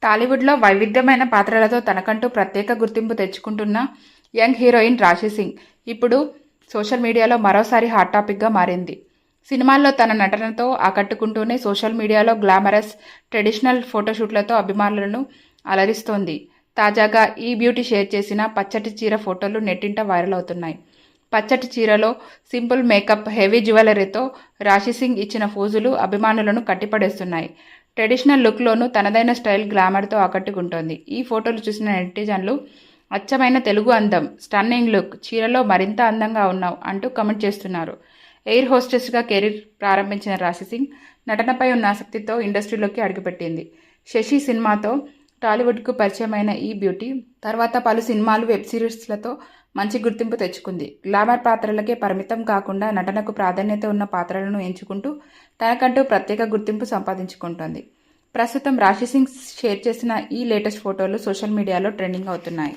టాలీవుడ్లో వైవిధ్యమైన పాత్రలతో తనకంటూ ప్రత్యేక గుర్తింపు తెచ్చుకుంటున్న యంగ్ హీరోయిన్ రాశి సింగ్ ఇప్పుడు సోషల్ మీడియాలో మరోసారి హాట్ టాపిక్గా మారింది. సినిమాల్లో తన నటనతో ఆకట్టుకుంటూనే సోషల్ మీడియాలో గ్లామరస్ ట్రెడిషనల్ ఫోటోషూట్లతో అభిమానులను అలరిస్తోంది. తాజాగా ఈ బ్యూటీ షేర్ చేసిన పచ్చటి చీర ఫోటోలు నెట్టింట వైరల్ అవుతున్నాయి. పచ్చటి చీరలో సింపుల్ మేకప్, హెవీ జ్యువెలరీతో రాశి సింగ్ ఇచ్చిన ఫోజులు అభిమానులను కట్టిపడేస్తున్నాయి. ట్రెడిషనల్ లుక్లోనూ తనదైన స్టైల్, గ్లామర్తో ఆకట్టుకుంటోంది. ఈ ఫోటోలు చూసిన నెటిజన్లు అచ్చమైన తెలుగు అందం, స్టన్నింగ్ లుక్, చీరలో మరింత అందంగా ఉన్నావు అంటూ కమెంట్ చేస్తున్నారు. ఎయిర్ హోస్టెస్గా కెరీర్ ప్రారంభించిన రాశి సింగ్ నటనపై ఉన్న ఆసక్తితో ఇండస్ట్రీలోకి అడుగుపెట్టింది. శశి సినిమాతో టాలీవుడ్కు పరిచయమైన ఈ బ్యూటీ తర్వాత పలు సినిమాలు, వెబ్ సిరీస్లతో మంచి గుర్తింపు తెచ్చుకుంది. గ్లామర్ పాత్రలకే పరిమితం కాకుండా నటనకు ప్రాధాన్యత ఉన్న పాత్రలను ఎంచుకుంటూ తనకంటూ ప్రత్యేక గుర్తింపు సంపాదించుకుంటోంది. ప్రస్తుతం రాశి సింగ్ షేర్ చేసిన ఈ లేటెస్ట్ ఫోటోలు సోషల్ మీడియాలో ట్రెండింగ్ అవుతున్నాయి.